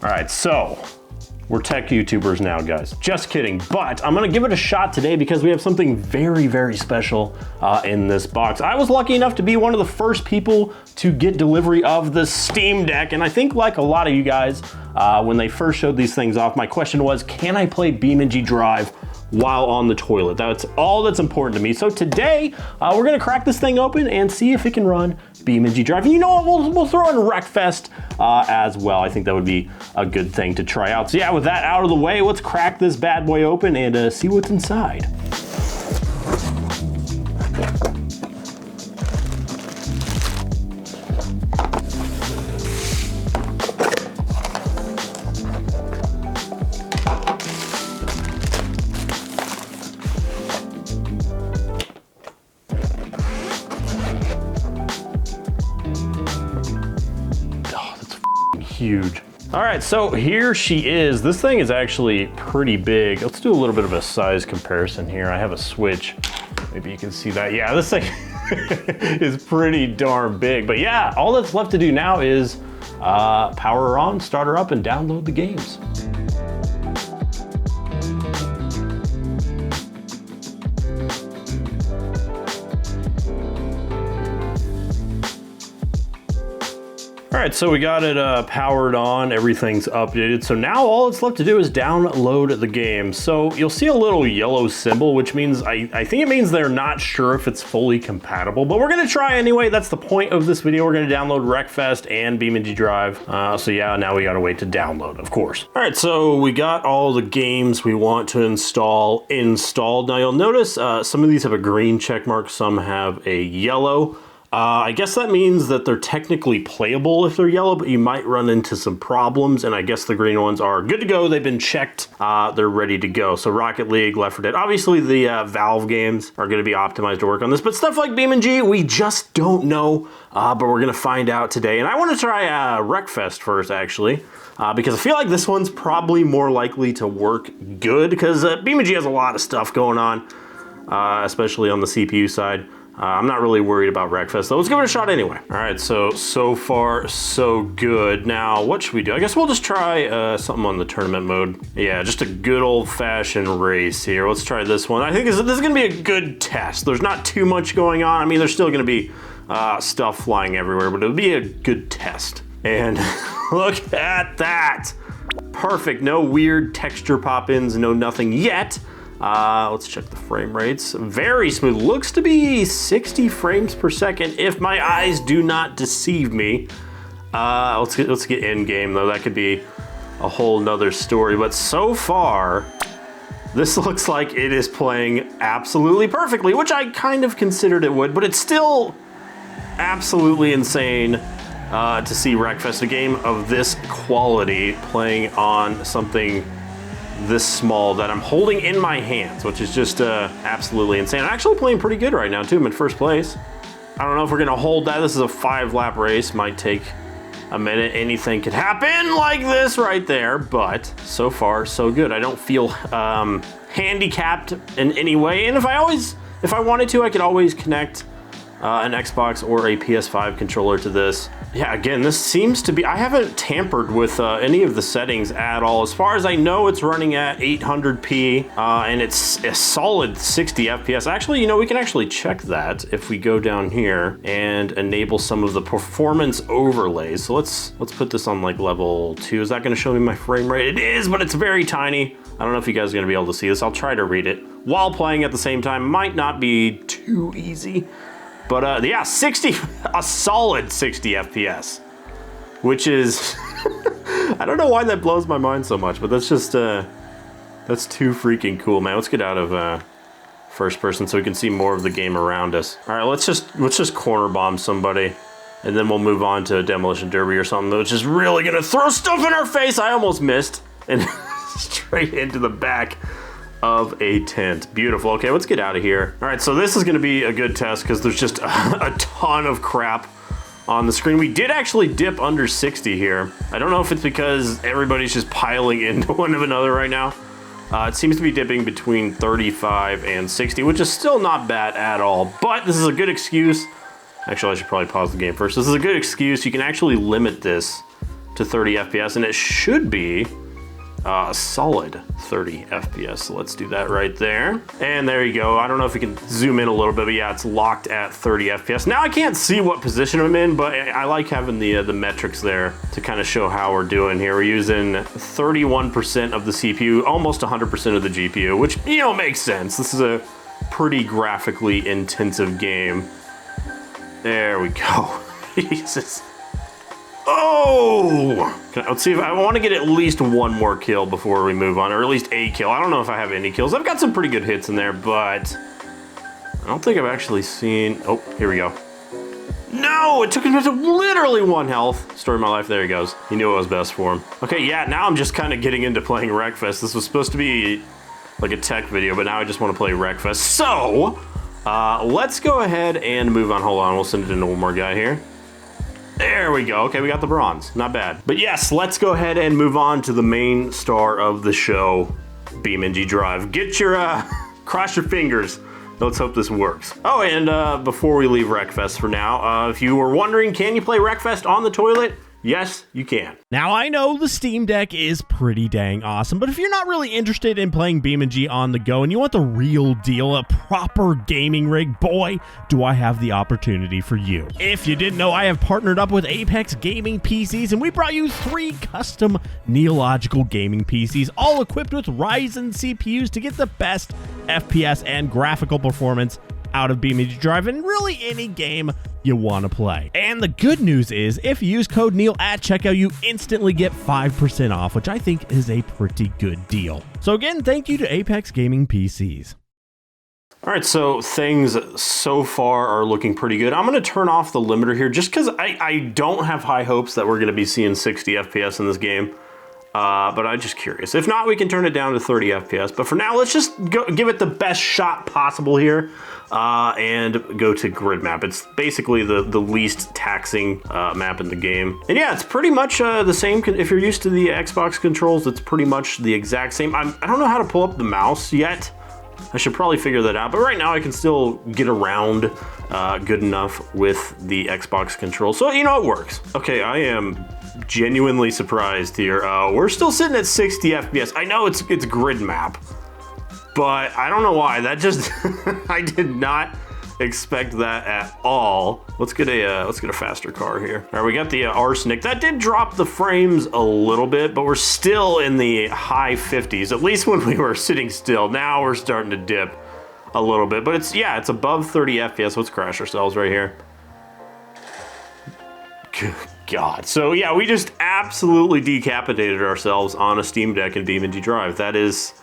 All right, so we're tech YouTubers now, guys. Just kidding, but I'm gonna give it a shot today because we have something very, very special in this box. I was lucky enough to be one of the first people to get delivery of the Steam Deck, and I think like a lot of you guys, when they first showed these things off, my question was, can I play BeamNG Drive while on the toilet? That's all that's important to me. So today, we're gonna crack this thing open and see if it can run BeamNG Drive. And you know what, we'll throw in Wreckfest as well. I think that would be a good thing to try out. So yeah, with that out of the way, let's crack this bad boy open and see what's inside. Huge. All right, so here she is. This thing is actually pretty big. Let's do a little bit of a size comparison here. I have a switch. Maybe you can see that. Yeah, this thing is pretty darn big. But yeah, all that's left to do now is power her on, start her up, and download the games. All right, so we got it powered on, everything's updated. So now all it's left to do is download the game. So you'll see a little yellow symbol, which means, I think it means they're not sure if it's fully compatible, but we're gonna try anyway. That's the point of this video. We're gonna download Wreckfest and BeamNG Drive. So yeah, now we gotta wait to download, of course. All right, so we got all the games we want to install installed. Now you'll notice some of these have a green check mark, some have a yellow. I guess that means that they're technically playable if they're yellow, but you might run into some problems, and I guess the green ones are good to go. They've been checked. They're ready to go. So Rocket League, Left 4 Dead. Obviously, the Valve games are going to be optimized to work on this, but stuff like BeamNG, we just don't know, but we're going to find out today. And I want to try Wreckfest first, actually, because I feel like this one's probably more likely to work good, because BeamNG has a lot of stuff going on, especially on the CPU side. I'm not really worried about Wreckfest, so let's give it a shot anyway. All right, so far, so good. Now, what should we do? I guess we'll just try something on the tournament mode. Yeah, just a good old-fashioned race here. Let's try this one. I think this is gonna be a good test. There's not too much going on. I mean, there's still gonna be stuff flying everywhere, but it'll be a good test. And look at that. Perfect, no weird texture pop-ins, no nothing yet. Let's check the frame rates. Very smooth. Looks to be 60 frames per second if my eyes do not deceive me. Let's get in game though. That could be a whole nother story. But so far, this looks like it is playing absolutely perfectly, which I kind of considered it would, but it's still absolutely insane to see Wreckfest, a game of this quality, playing on something this small that I'm holding in my hands, which is just absolutely insane. I'm actually playing pretty good right now too. I'm in first place. I don't know if we're gonna hold that. This is a 5-lap race. Might take a minute. Anything could happen like this right there, but so far so good. I don't feel handicapped in any way. And if I wanted to, I could always connect an Xbox or a PS5 controller to this. Yeah, again, this seems to be, I haven't tampered with any of the settings at all. As far as I know, it's running at 800p, and it's a solid 60 FPS. Actually, you know, we can actually check that if we go down here and enable some of the performance overlays. So let's put this on like level 2. Is that gonna show me my frame rate? It is, but it's very tiny. I don't know if you guys are gonna be able to see this. I'll try to read it while playing at the same time. Might not be too easy. But yeah, a solid 60 FPS, which is, I don't know why that blows my mind so much, but that's just, that's too freaking cool, man. Let's get out of first person so we can see more of the game around us. All right, let's just corner bomb somebody, and then we'll move on to Demolition Derby or something, which is really gonna throw stuff in our face. I almost missed, and straight into the back of a tent. Beautiful. Okay, let's get out of here. All right, so this is gonna be a good test because there's just a ton of crap on the screen. We did actually dip under 60 here. I don't know if it's because everybody's just piling into one of another right now. It seems to be dipping between 35 and 60, which is still not bad at all, but this is a good excuse. Actually, I should probably pause the game first. This is a good excuse. You can actually limit this to 30 FPS, and it should be a solid 30 FPS. So let's do that right there. And there you go. I don't know if we can zoom in a little bit, but yeah, it's locked at 30 FPS. Now I can't see what position I'm in, but I like having the metrics there to kind of show how we're doing here. We're using 31% of the CPU, almost 100% of the GPU, which, you know, makes sense. This is a pretty graphically intensive game. There we go. Jesus. Oh! Let's see if I want to get at least one more kill before we move on, or at least a kill. I don't know if I have any kills. I've got some pretty good hits in there, but I don't think I've actually seen... Oh, here we go. No! It took him to literally 1 health. Story of my life. There he goes. He knew what was best for him. Okay, yeah, now I'm just kind of getting into playing Wreckfest. This was supposed to be like a tech video, but now I just want to play Wreckfest. So, let's go ahead and move on. Hold on, we'll send it into one more guy here. There we go. Okay, we got the bronze. Not bad. But yes, let's go ahead and move on to the main star of the show, BeamNG Drive. Get your, cross your fingers. Let's hope this works. Oh, and before we leave Wreckfest for now, if you were wondering, can you play Wreckfest on the toilet? Yes, you can. Now, I know the Steam Deck is pretty dang awesome, but if you're not really interested in playing BeamNG on the go and you want the real deal, a proper gaming rig, boy, do I have the opportunity for you. If you didn't know, I have partnered up with Apex Gaming PCs, and we brought you 3 custom Neilogical gaming PCs, all equipped with Ryzen CPUs to get the best FPS and graphical performance out of BeamNG Drive in really any game you want to play. And the good news is, if you use code Neil at checkout, you instantly get 5% off, which I think is a pretty good deal. So again, thank you to Apex Gaming PCs. All right, so things so far are looking pretty good. I'm going to turn off the limiter here just because I don't have high hopes that we're going to be seeing 60 FPS in this game. But I'm just curious. If not, we can turn it down to 30 FPS. But for now, let's just give it the best shot possible here and go to grid map. It's basically the least taxing map in the game. And yeah, it's pretty much the same. If you're used to the Xbox controls, it's pretty much the exact same. I don't know how to pull up the mouse yet. I should probably figure that out. But right now, I can still get around good enough with the Xbox control. So, you know, it works. Okay, I am genuinely surprised here. We're still sitting at 60 FPS. I know it's grid map, but I don't know why. That just I did not expect that at all. Let's get a faster car here. All right, we got the Arsenic. That did drop the frames a little bit, but we're still in the high 50s, at least when we were sitting still. Now we're starting to dip a little bit, but it's above 30 FPS. Let's crash ourselves right here. Good God. So yeah, we just absolutely decapitated ourselelves on a Steam Deck in BeamNG Drive. That is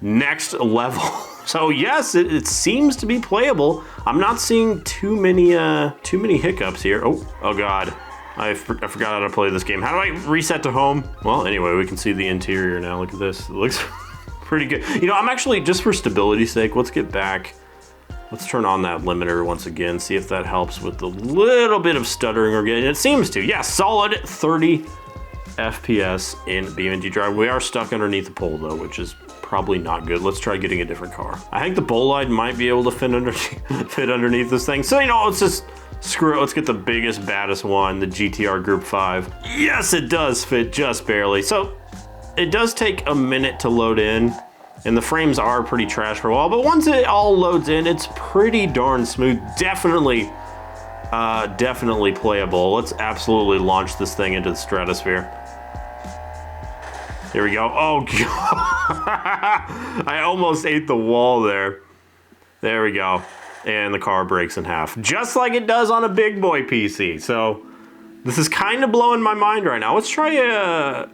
next level. So yes, it seems to be playable. I'm not seeing too many hiccups here. Oh God. I forgot how to play this game. How do I reset to home? Well, anyway, we can see the interior now. Look at this. It looks pretty good. You know, I'm actually, just for stability's sake, let's get back. Let's turn on that limiter once again, see if that helps with the little bit of stuttering we're getting. It seems to. Yeah, solid 30 FPS in BeamNG Drive. We are stuck underneath the pole though, which is probably not good. Let's try getting a different car. I think the Bolide might be able to fit underneath this thing. So, you know, let's just screw it. Let's get the biggest, baddest one, the GTR Group 5. Yes, it does fit just barely. So it does take a minute to load in, and the frames are pretty trash for a while, but once it all loads in, it's pretty darn smooth. Definitely playable. Let's absolutely launch this thing into the stratosphere. Here we go. Oh, God. I almost ate the wall there. There we go. And the car breaks in half, just like it does on a big boy PC. So this is kind of blowing my mind right now. Let's try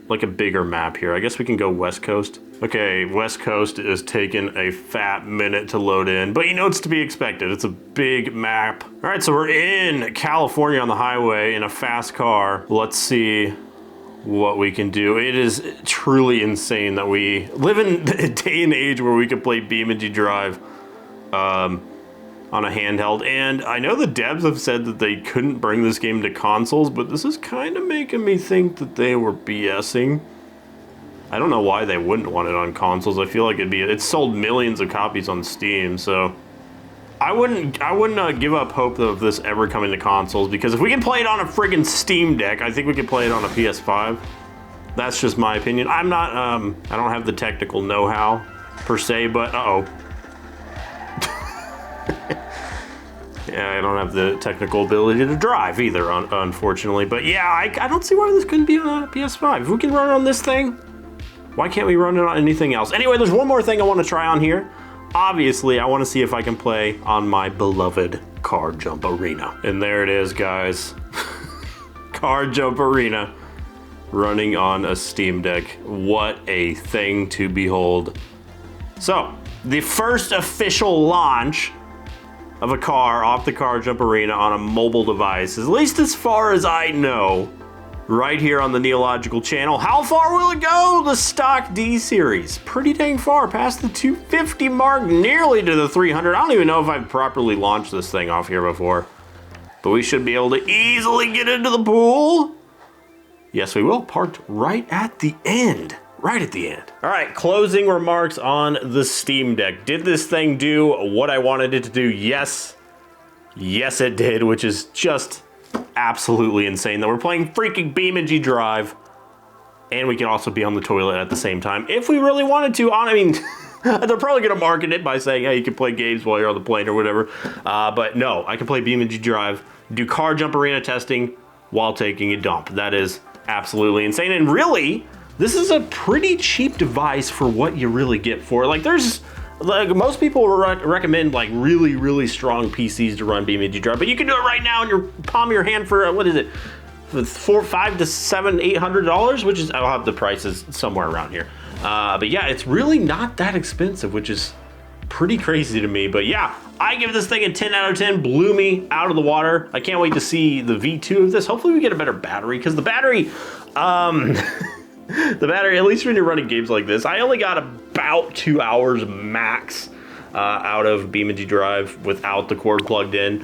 like a bigger map here. I guess we can go West Coast. Okay, West Coast is taking a fat minute to load in, but you know, it's to be expected. It's a big map. All right, so we're in California on the highway in a fast car. Let's see what we can do. It is truly insane that we live in a day and age where we can play BeamNG Drive on a handheld. And I know the devs have said that they couldn't bring this game to consoles, but this is kind of making me think that they were BSing. I don't know why they wouldn't want it on consoles. I feel like it's sold millions of copies on Steam, so I wouldn't give up hope of this ever coming to consoles, because if we can play it on a friggin' Steam Deck, I think we could play it on a PS5. That's just my opinion. I'm not, I don't have the technical know-how per se, but yeah, I don't have the technical ability to drive either, unfortunately. But yeah, I don't see why this couldn't be on a PS5. If we can run it on this thing, why can't we run it on anything else? Anyway, there's one more thing I want to try on here. Obviously, I want to see if I can play on my beloved Car Jump Arena. And there it is, guys. Car Jump Arena running on a Steam Deck. What a thing to behold. So, the first official launch of a car off the Car Jump Arena on a mobile device, at least as far as I know, right here on the Neilogical channel. How far will it go? The stock D series. Pretty dang far, past the 250 mark, nearly to the 300. I don't even know if I've properly launched this thing off here before, but we should be able to easily get into the pool. Yes, we will. Parked right at the end. Right at the end. All right, closing remarks on the Steam Deck. Did this thing do what I wanted it to do? Yes. Yes, it did, which is just absolutely insane that we're playing freaking BeamNG Drive, and we can also be on the toilet at the same time if we really wanted to. I mean, they're probably gonna market it by saying, hey, you can play games while you're on the plane or whatever. But no, I can play BeamNG Drive, do Car Jump Arena testing while taking a dump. That is absolutely insane. And really, this is a pretty cheap device for what you really get for it. Like, there's, like, most people recommend like really strong PCs to run BeamNG Drive, but you can do it right now in your palm of your hand for what is it, for $500 to $800, which is, I'll have the prices somewhere around here. But yeah, it's really not that expensive, which is pretty crazy to me. But yeah, I give this thing a 10 out of 10. Blew me out of the water. I can't wait to see the V2 of this. Hopefully we get a better battery, because the battery, the battery, at least when you're running games like this, I only got about 2 hours max out of BeamNG Drive without the cord plugged in,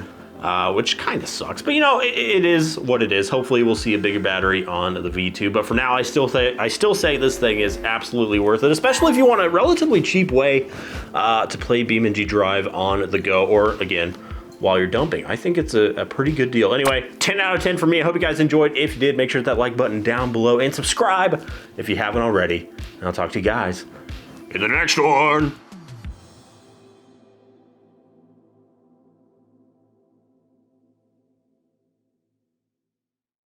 which kind of sucks. But you know, it is what it is. Hopefully we'll see a bigger battery on the V2. But for now, I still say this thing is absolutely worth it, especially if you want a relatively cheap way to play BeamNG Drive on the go, or again, while you're dumping. I think it's a pretty good deal. Anyway, 10 out of 10 for me. I hope you guys enjoyed. If you did, make sure to hit that like button down below and subscribe if you haven't already. And I'll talk to you guys in the next one.